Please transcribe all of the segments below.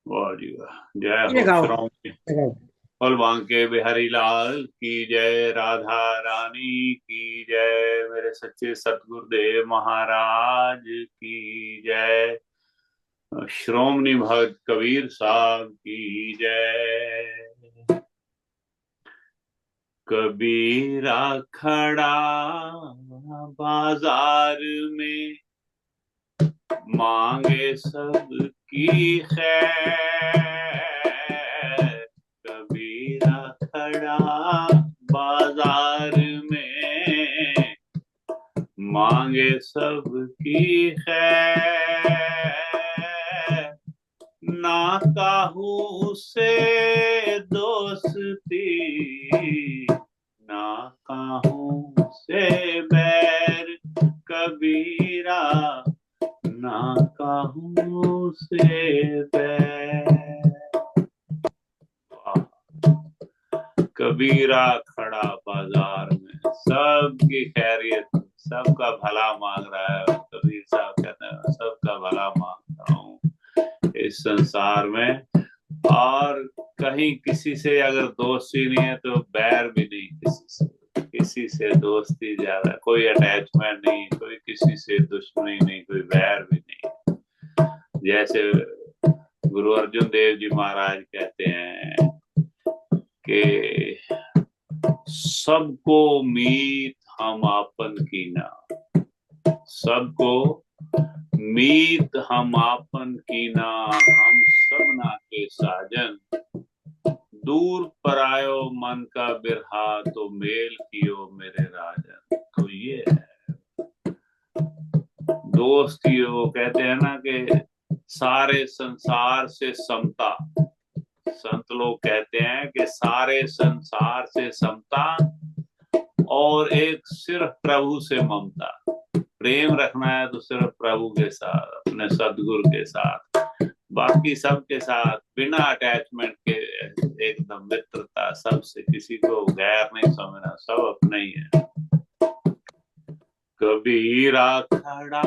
वाह जी वाह। जय ये हो लगाओ। श्रोमणी। लगाओ। और बांके बिहारी लाल की जय, राधा रानी की जय, मेरे सच्चे सतगुरुदेव महाराज की जय, श्रोमणी भक्त कबीर साहब की जय। कबीरा खड़ा बाजार में, मांगे सबकी खैर। कबीरा खड़ा बाजार में, मांगे सबकी खैर। ना काहू से दोस्ती, ना काहू से बैर। कबीरा ना काहू से बैर। कबीरा खड़ा बाजार में, सबकी खैरियत, सबका भला मांग रहा है। कबीर साहब कहते हैं सबका भला मांगता हूँ इस संसार में। और कहीं किसी से अगर दोस्ती नहीं है तो बैर भी नहीं किसी से। किसी से दोस्ती ज्यादा, कोई अटैचमेंट नहीं, कोई किसी से दुश्मनी नहीं, कोई बैर भी नहीं। जैसे गुरु अर्जुन देव जी महाराज कहते हैं कि सबको मीत हम आपन कीना, सबको मीत हम आपन कीना, हम सबना के साजन। दूर परायो मन का बिरहा, तो मेल कियो मेरे राजन। तो ये है दोस्ती। वो कहते हैं ना कि सारे संसार से समता। संत लोग कहते हैं कि सारे संसार से समता, और एक सिर्फ प्रभु से ममता। प्रेम रखना है तो सिर्फ प्रभु के साथ, अपने सदगुरु के साथ। बाकी सबके साथ बिना अटैचमेंट के एकदम मित्रता, सबसे, किसी को गैर नहीं समझना, सब अपने ही है। कबीरा खड़ा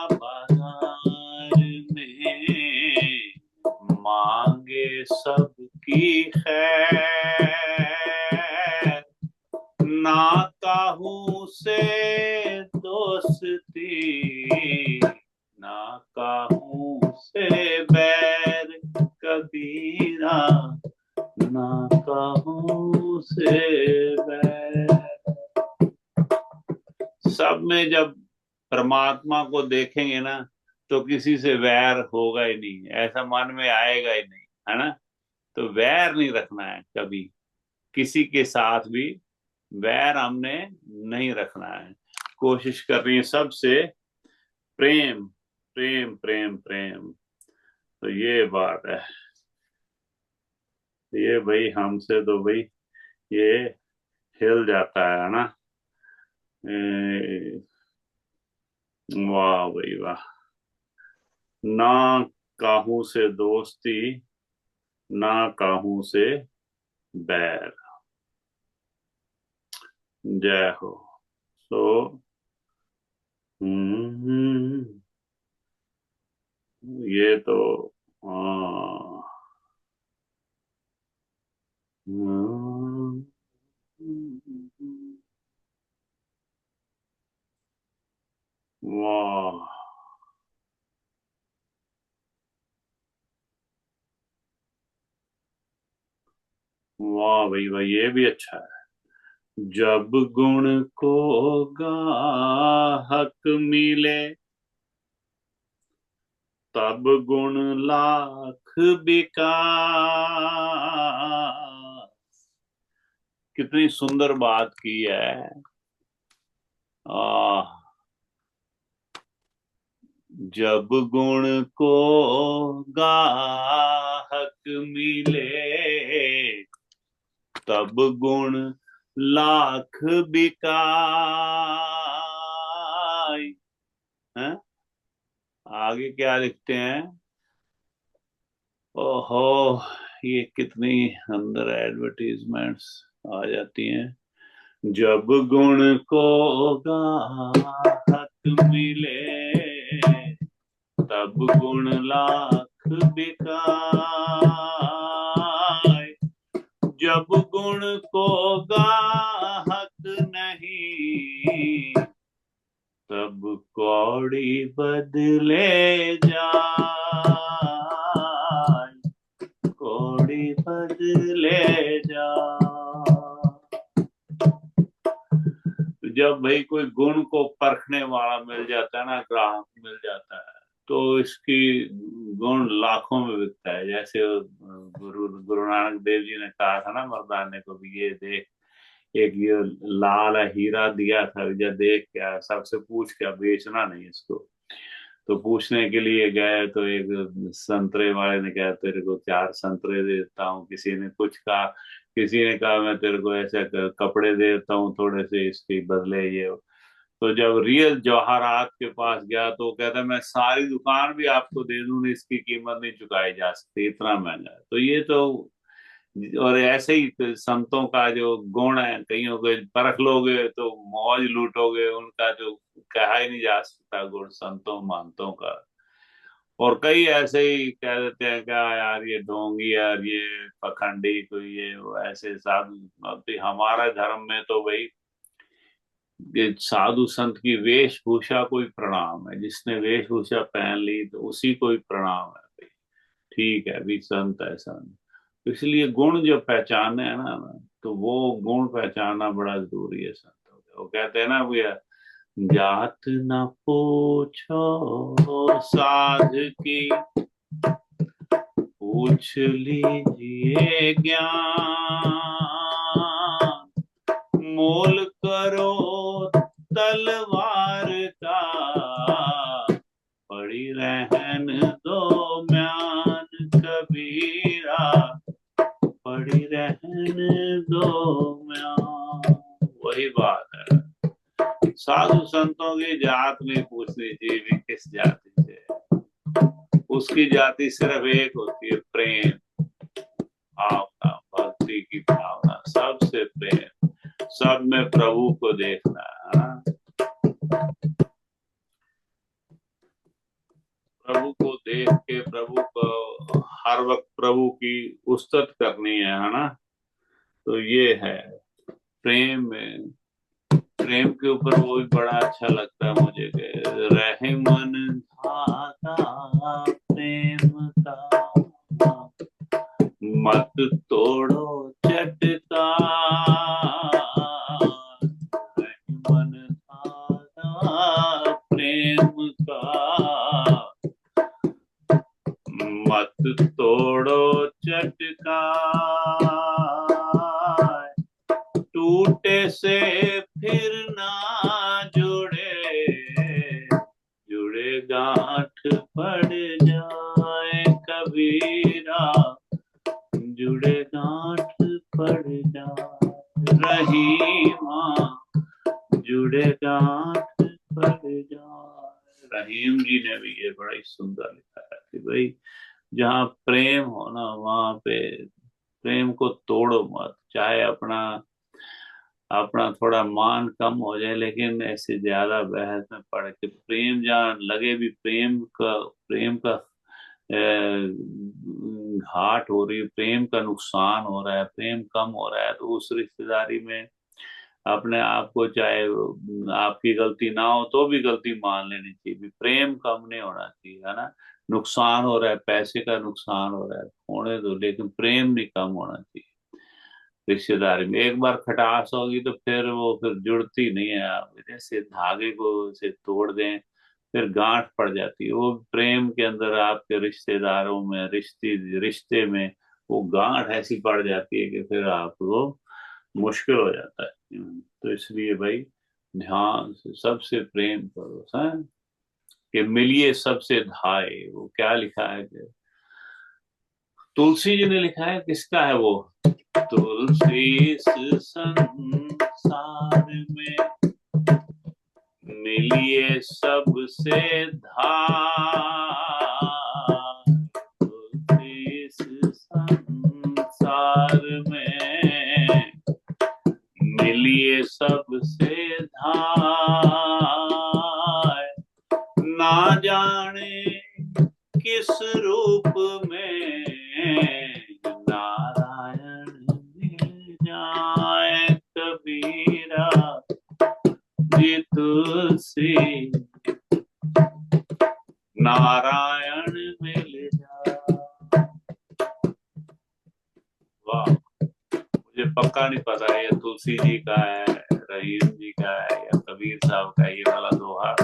बाजार में, मांगे सबकी खैर। ना काहू से दोस्ती, ना काहू से बैर। कबीरा ना काहू से बैर। सब में जब परमात्मा को देखेंगे ना, तो किसी से वैर होगा ही नहीं, ऐसा मन में आएगा ही नहीं, है ना। तो वैर नहीं रखना है कभी, किसी के साथ भी वैर हमने नहीं रखना है। कोशिश करनी है सबसे प्रेम, प्रेम प्रेम प्रेम। तो ये बात है। ये भाई हमसे तो भाई ये हिल जाता है ना। वाह भाई वाह। ना काहू से दोस्ती, ना काहू से बैर। जय हो। सो हम्म, ये तो हाँ। हम्म, वाह वाह भाई भाई, ये भी अच्छा है। जब गुण को गाहक मिले, तब गुण लाख बिका। कितनी सुंदर बात की है। आ, जब गुण को गाहक मिले, तब गुण लाख बिकाई। हैं? आगे क्या लिखते हैं? ओहो, ये कितनी अंदर एडवर्टीजमेंट्स आ जाती हैं। जब गुण को गाहक मिले, तब गुण लाख बिकाई। जब गुण को गाहक नहीं, तब कौड़ी बदले जाए, कौड़ी बदले जाए। जब भाई कोई गुण को परखने वाला मिल जाता है ना, ग्राहक मिल जाता है, तो इसकी गुण लाखों में बिकता है। जैसे गुरु नानक देव जी ने कहा था ना मर्दाने को भी, ये देख एक ये लाल हीरा दिया था, जा देख क्या, सबसे पूछ क्या, बेचना नहीं इसको। तो पूछने के लिए गए तो एक संतरे वाले ने कहा तेरे को 4 संतरे देता हूँ, किसी ने कुछ कहा, किसी ने कहा मैं तेरे को ऐसे कपड़े देता हूँ थोड़े से इसके बदले ये। तो जब रियल जवाहरात के पास गया तो कहता मैं सारी दुकान भी आपको दे दूं, इसकी कीमत नहीं चुकाई जा सकती, इतना महंगा है। तो ये तो, और ऐसे ही संतों का जो गुण है, कईयों के परख लोगे तो मौज लूटोगे, उनका जो कहा ही नहीं जा सकता गुण संतों महंतों का। और कई ऐसे ही कह देते हैं क्या यार ये ढोंगी, यार ये पखंडी, कोई ये वो ऐसे साधु। अब हमारा धर्म में तो भाई ये साधु संत की वेशभूषा कोई प्रणाम है, जिसने वेशभूषा पहन ली तो उसी को ही प्रणाम है भाई। ठीक है भी संत है संत, तो इसलिए गुण जो पहचाने है ना, तो वो गुण पहचानना बड़ा जरूरी है संतों का। वो कहते हैं ना भैया, जात न पूछो साध की, पूछ लीजिए ज्ञान, मोल करो तलवार का, पड़ी रहन दो म्यान कबीरा, पड़ी रहन दो म्यान। वही बात है, साधु संतों की जात नहीं पूछनी चाहिए भी किस जाति से, उसकी जाति सिर्फ एक होती है, प्रेम भावना, भक्ति की भावना, सबसे प्रेम, सब में प्रभु को देखना है। प्रभु को देख के प्रभु को हर वक्त प्रभु की उस्तत करनी है ना। तो ये है प्रेम में, प्रेम के ऊपर वो भी बड़ा अच्छा लगता है मुझे, रहे मन धागा प्रेम का, मत तोड़ो चटका, रहे मन धागा प्रेम का, मत तोड़ो चटका, टूटे से फिर ना जुड़े, जुड़े गांठ पड़ जाए कबीरा, जुड़े गांठ पड़ जाए रहीमा, जुड़े गांठ पड़ जाए। रहीम जी ने भी ये बड़ा ही सुंदर लिखा है कि भाई जहाँ प्रेम हो ना, वहां पे प्रेम को तोड़ो मत, चाहे अपना अपना थोड़ा मान कम हो जाए, लेकिन ऐसे ज्यादा बहस में पड़ के प्रेम जहाँ लगे भी, प्रेम का घाट हो रही है, प्रेम का नुकसान हो रहा है, प्रेम कम हो रहा है, तो उस रिश्तेदारी में अपने आप को, चाहे आपकी गलती ना हो तो भी गलती मान लेनी चाहिए, भी प्रेम कम नहीं होना चाहिए, है ना। नुकसान हो रहा है, पैसे का नुकसान हो रहा है, होने दो, लेकिन प्रेम नहीं कम होना चाहिए। रिश्तेदारी में एक बार खटास होगी तो फिर वो फिर जुड़ती नहीं है, आप जैसे धागे को से तोड़ दें फिर गांठ पड़ जाती है। वो प्रेम के अंदर आपके रिश्तेदारों में, रिश्ते में वो गांठ ऐसी पड़ जाती है कि फिर आपको मुश्किल हो जाता है। तो इसलिए भाई ध्यान से सबसे प्रेम करो, है कि मिलिए सबसे धाए। वो क्या लिखा है कि तुलसी जी ने लिखा है, किसका है वो, तुलसी इस संसार में मिलिए सबसे धार, तुलसी इस संसार में मिलिए सबसे धार, ना जाने किस रूप में नारायण पक्का नहीं पता है ये तुलसी जी का है, रहीम जी का है, या कबीर साहब का है ये वाला दोहा।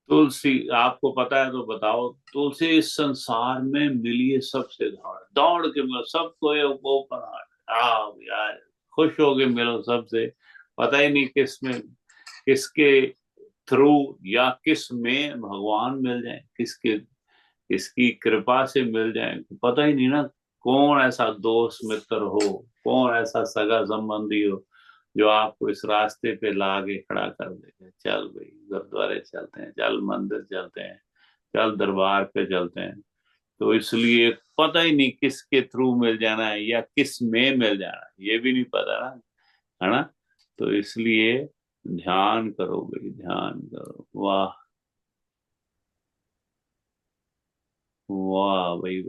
तुलसी आपको पता है तो बताओ। तुलसी इस संसार में मिली है सबसे दौड़ दौड़ के मिलो, सबको ये ओपन हार्ट, आओ यार खुश हो के मिलो सबसे। पता ही नहीं किस में, किसके थ्रू या किस में भगवान मिल जाए, किसके किसकी कृपा से मिल जाए, पता ही नहीं ना। कौन ऐसा दोस्त मित्र हो, कौन ऐसा सगा संबंधी हो जो आपको इस रास्ते पे ला के खड़ा कर देगा। चल भाई गुरुद्वारे चलते हैं, चल मंदिर चलते हैं, चल दरबार पे चलते हैं। तो इसलिए पता ही नहीं किसके थ्रू मिल जाना है या किस में मिल जाना है, ये भी नहीं पता ना, है ना। तो इसलिए ध्यान करो भाई, ध्यान करो। वाह वाह भाई।